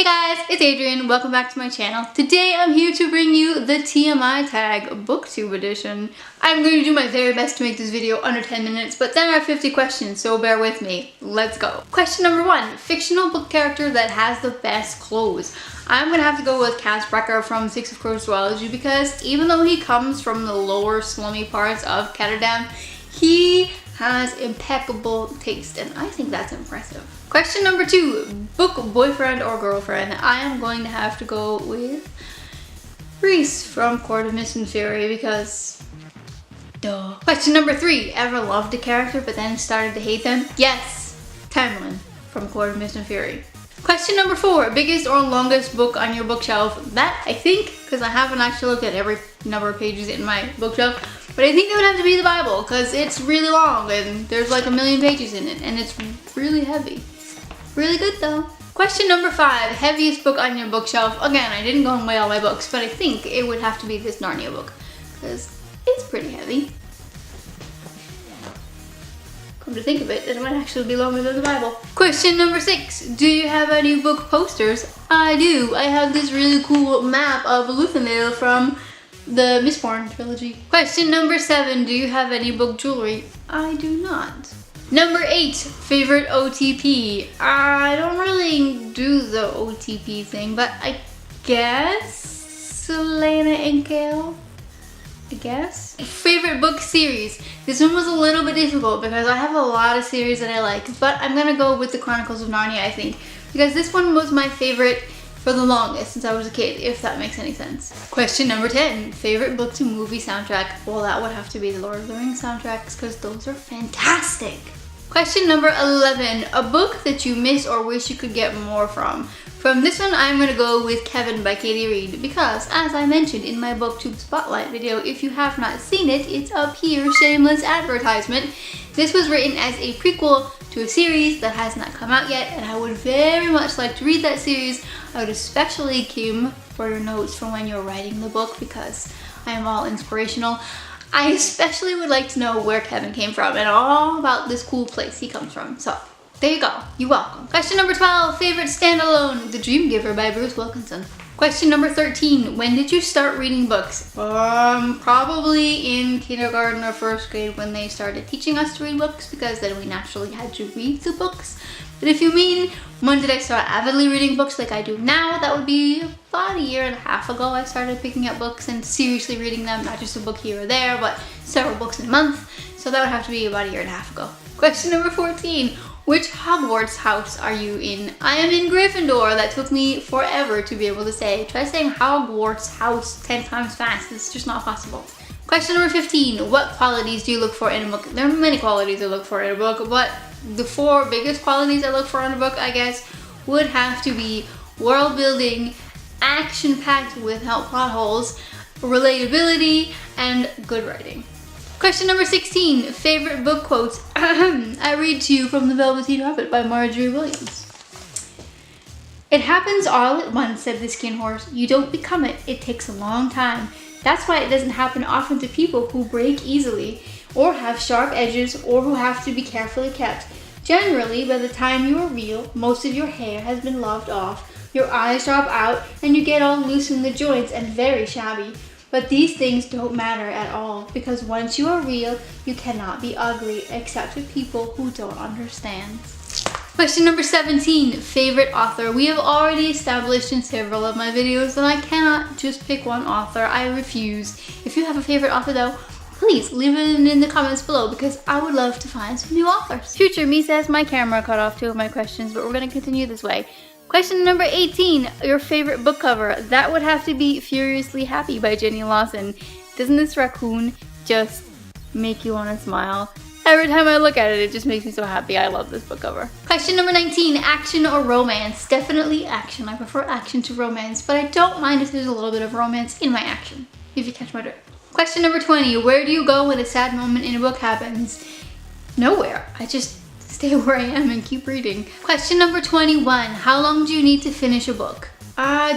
Hey guys, it's Adrian. Welcome back to my channel. Today I'm here to bring you the TMI Tag BookTube edition. I'm going to do my very best to make this video under 10 minutes, but then I have 50 questions, so bear with me. Let's go. Question number 1. Fictional book character that has the best clothes. I'm going to have to go with Casbracker from Six of Crows Duology because even though he comes from the lower slummy parts of Ketterdam, he has impeccable taste, and I think that's impressive. Question number 2, book boyfriend or girlfriend. I am going to have to go with Reese from Court of Mist and Fury because duh. Question number 3, ever loved a character but then started to hate them? Yes, Tamlin from Court of Mist and Fury. Question number 4, biggest or longest book on your bookshelf. That I think, because I haven't actually looked at every number of pages in my bookshelf, but I think it would have to be the Bible because it's really long and there's like 1,000,000 pages in it and it's really heavy. Really good though. Question number 5, heaviest book on your bookshelf. Again, I didn't go and weigh all my books, but I think it would have to be this Narnia book because it's pretty heavy. Come to think of it, it might actually be longer than the Bible. Question number 6, do you have any book posters? I do. I have this really cool map of Luthaniel from the Mistborn trilogy. Question number 7, do you have any book jewelry? I do not. Number 8, favorite OTP. I don't really do the OTP thing, but I guess Selena and Kale. I guess. Favorite book series. This one was a little bit difficult because I have a lot of series that I like, but I'm gonna go with the Chronicles of Narnia, I think, because this one was my favorite for the longest since I was a kid, if that makes any sense. Question number 10, favorite book to movie soundtrack. Well, that would have to be the Lord of the Rings soundtracks because those are fantastic. Question number 11, a book that you miss or wish you could get more from. From this one, I'm gonna go with Kevin by Katie Reed because, as I mentioned in my BookTube Spotlight video, if you have not seen it, it's up here, shameless advertisement. This was written as a prequel to a series that has not come out yet, and I would very much like to read that series. I would especially, Kim, for your notes from when you're writing the book because I am all inspirational. I especially would like to know where Kevin came from and all about this cool place he comes from. So, there you go. You're welcome. Question number 12, favorite standalone, The Dream Giver by Bruce Wilkinson. Question number 13, when did you start reading books? Probably in kindergarten or first grade when they started teaching us to read books because then we naturally had to read the books. But if you mean when did I start avidly reading books like I do now, that would be about 1.5 years ago. I started picking up books and seriously reading them, not just a book here or there, but several books in a month. So that would have to be about 1.5 years ago. Question number 14, which Hogwarts house are you in? I am in Gryffindor. That took me forever to be able to say. Try saying Hogwarts house 10 times fast. It's just not possible. Question number 15, what qualities do you look for in a book? There are many qualities I look for in a book, but the 4 biggest qualities I look for in a book, I guess, would have to be world building, action-packed without plot holes, relatability, and good writing. Question number 16, favorite book quotes. I read to you from The Velveteen Rabbit by Marjorie Williams. It happens all at once, said the skin horse. You don't become it. It takes a long time. That's why it doesn't happen often to people who break easily, or have sharp edges, or who have to be carefully kept. Generally, by the time you are real, most of your hair has been lopped off, your eyes drop out, and you get all loose in the joints and very shabby. But these things don't matter at all, because once you are real, you cannot be ugly, except to people who don't understand. Question number 17, favorite author. We have already established in several of my videos that I cannot just pick one author. I refuse. If you have a favorite author though, please leave it in the comments below because I would love to find some new authors. Future me says my camera cut off 2 of my questions, but we're going to continue this way. Question number 18, your favorite book cover. That would have to be Furiously Happy by Jenny Lawson. Doesn't this raccoon just make you want to smile? Every time I look at it, it just makes me so happy. I love this book cover. Question number 19, action or romance? Definitely action. I prefer action to romance, but I don't mind if there's a little bit of romance in my action, if you catch my drift. Question number 20, where do you go when a sad moment in a book happens? Nowhere. I just stay where I am and keep reading. Question number 21, how long do you need to finish a book?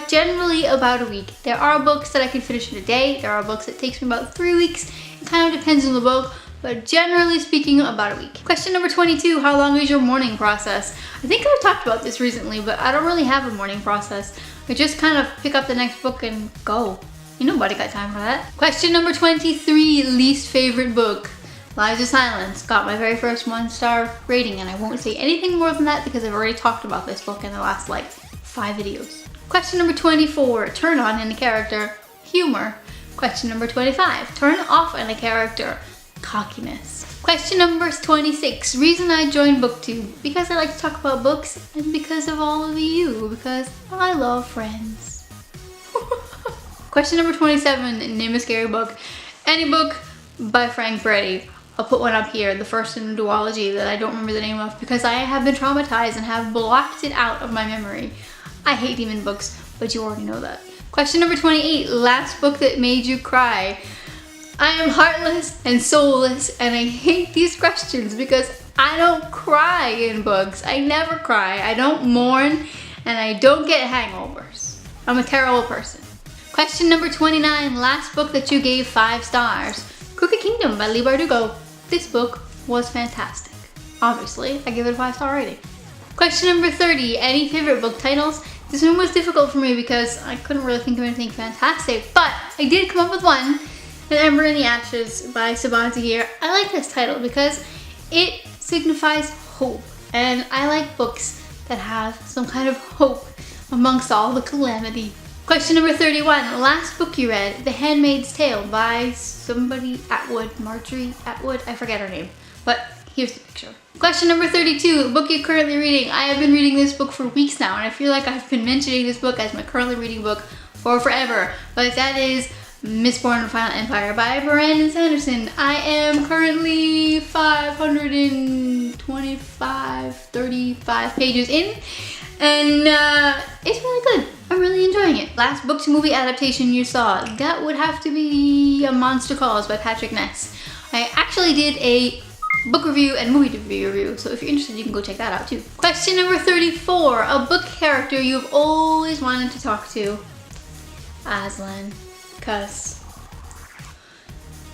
Generally about a week. There are books that I can finish in a day. There are books that takes me about 3 weeks. It kind of depends on the book, but generally speaking, about a week. Question number 22, how long is your mourning process? I think I've talked about this recently, but I don't really have a morning process. I just kind of pick up the next book and go. Ain't nobody got time for that. Question number 23, least favorite book. Lies of Silence. Got my very first 1-star rating, and I won't say anything more than that because I've already talked about this book in the last like 5 videos. Question number 24, turn on in a character. Humor. Question number 25, turn off in a character. Cockiness. Question number 26, reason I joined BookTube. Because I like to talk about books and because of all of you. Because I love friends. Question number 27, name a scary book. Any book by Frank Brady. I'll put one up here, the first in a duology that I don't remember the name of because I have been traumatized and have blocked it out of my memory. I hate demon books, but you already know that. Question number 28, last book that made you cry. I am heartless and soulless and I hate these questions because I don't cry in books. I never cry, I don't mourn, and I don't get hangovers. I'm a terrible person. Question number 29, last book that you gave 5 stars. Crooked Kingdom by Leigh Bardugo. This book was fantastic. Obviously, I give it a 5-star rating. Question number 30, any favorite book titles? This one was difficult for me because I couldn't really think of anything fantastic, but I did come up with one. An Ember in the Ashes by Saban Tahir. I like this title because it signifies hope, and I like books that have some kind of hope amongst all the calamity. Question number 31, last book you read, The Handmaid's Tale by somebody Atwood, Marjorie Atwood, I forget her name, but here's the picture. Question number 32, book you're currently reading. I have been reading this book for weeks now, and I feel like I've been mentioning this book as my currently reading book for forever, but that is Mistborn and Final Empire by Brandon Sanderson. I am currently 35 pages in, and it's really good. I'm really enjoying it. Last book to movie adaptation you saw, that would have to be A Monster Calls by Patrick Ness. I actually did a book review and movie review, so if you're interested you can go check that out too. Question number 34, a book character you've always wanted to talk to. Aslan, cause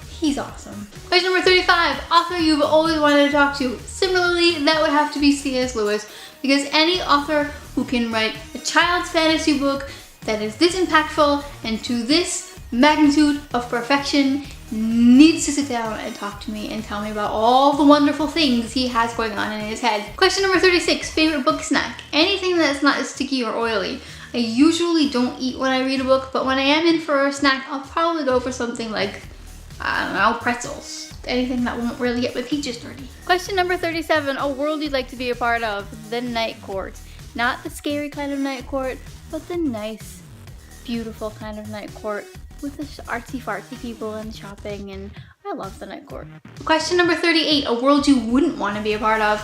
he's awesome. Question number 35, author you've always wanted to talk to. Similarly, that would have to be C.S. Lewis, because any author who can write a child's fantasy book that is this impactful and to this magnitude of perfection needs to sit down and talk to me and tell me about all the wonderful things he has going on in his head. Question number 36, favorite book snack. Anything that's not sticky or oily. I usually don't eat when I read a book, but when I am in for a snack, I'll probably go for something like, I don't know, pretzels. Anything that won't really get my peaches dirty. Question number 37, a world you'd like to be a part of. The Night Court. Not the scary kind of Night Court, but the nice, beautiful kind of Night Court with the artsy-fartsy people and shopping, and I love the Night Court. Question number 38, a world you wouldn't want to be a part of.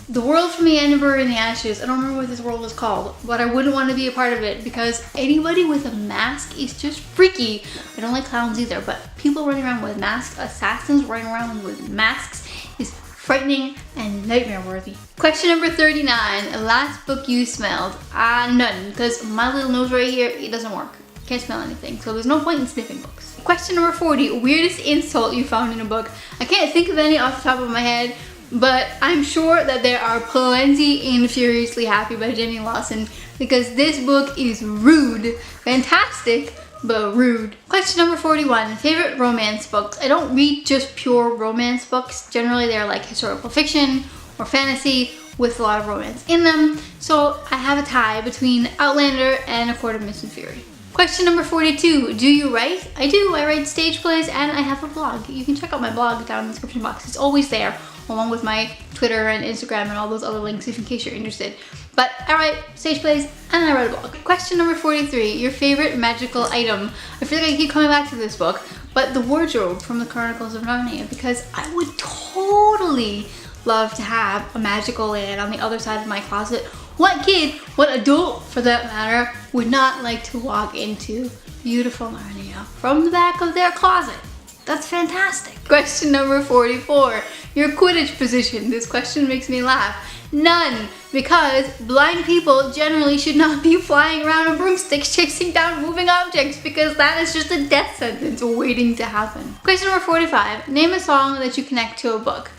The world from the Ember in the Ashes, I don't remember what this world was called, but I wouldn't want to be a part of it because anybody with a mask is just freaky. I don't like clowns either, but people running around with masks, assassins running around with masks is frightening and nightmare worthy. Question number 39, last book you smelled. None, because my little nose right here, it doesn't work. Can't smell anything, so there's no point in sniffing books. Question number 40, weirdest insult you found in a book. I can't think of any off the top of my head, but I'm sure that there are plenty in Furiously Happy by Jenny Lawson because this book is rude. Fantastic, but rude. Question number 41, favorite romance books. I don't read just pure romance books. Generally they're like historical fiction or fantasy with a lot of romance in them. So I have a tie between Outlander and A Court of Mist and Fury. Question number 42, do you write? I do, I write stage plays and I have a blog. You can check out my blog down in the description box. It's always there, along with my Twitter and Instagram and all those other links in case you're interested. But I write stage plays and I write a blog. Question number 43, your favorite magical item. I feel like I keep coming back to this book, but the wardrobe from the Chronicles of Narnia, because I would totally love to have a magical land on the other side of my closet. What kid, what adult for that matter, would not like to walk into beautiful Narnia from the back of their closet? That's fantastic. Question number 44, your Quidditch position. This question makes me laugh. None, because blind people generally should not be flying around on broomsticks chasing down moving objects because that is just a death sentence waiting to happen. Question number 45, name a song that you connect to a book.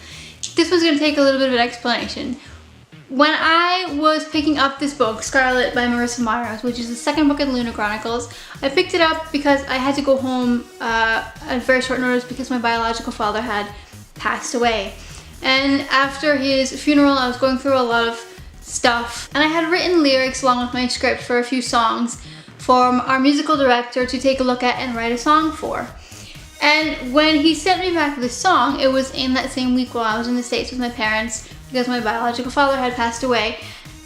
This one's gonna take a little bit of an explanation. When I was picking up this book, Scarlet by Marissa Myers, which is the second book in the Lunar Chronicles, I picked it up because I had to go home at very short notice because my biological father had passed away. And after his funeral, I was going through a lot of stuff, and I had written lyrics along with my script for a few songs for our musical director to take a look at and write a song for. And when he sent me back this song, it was in that same week while I was in the States with my parents because my biological father had passed away.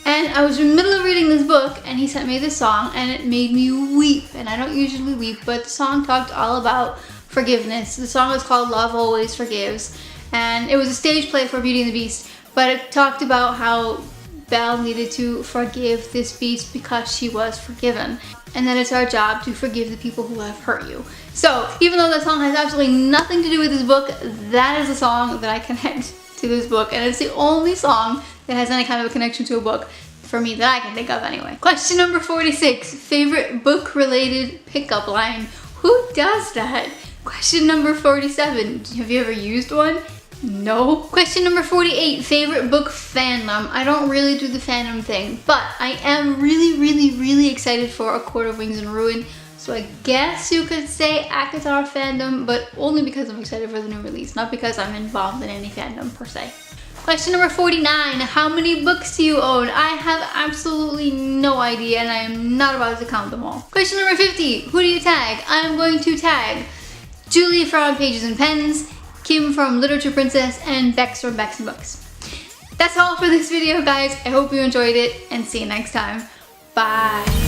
And I was in the middle of reading this book and he sent me this song and it made me weep. And I don't usually weep, but the song talked all about forgiveness. The song was called Love Always Forgives. And it was a stage play for Beauty and the Beast, but it talked about how Belle needed to forgive this beast because she was forgiven. And that it's our job to forgive the people who have hurt you. So even though that song has absolutely nothing to do with this book, that is a song that I connect to this book. And it's the only song that has any kind of a connection to a book for me that I can think of anyway. Question number 46, favorite book related pickup line. Who does that? Question number 47, have you ever used one? No. Question number 48, favorite book fandom. I don't really do the fandom thing, but I am really excited for A Court of Wings and Ruin. So I guess you could say ACOTAR fandom, but only because I'm excited for the new release, not because I'm involved in any fandom per se. Question number 49, how many books do you own? I have absolutely no idea and I am not about to count them all. Question number 50, who do you tag? I am going to tag Julie from Pages and Pens, Kim from Literature Princess, and Bex from Bex and Books. That's all for this video, guys. I hope you enjoyed it and see you next time. Bye.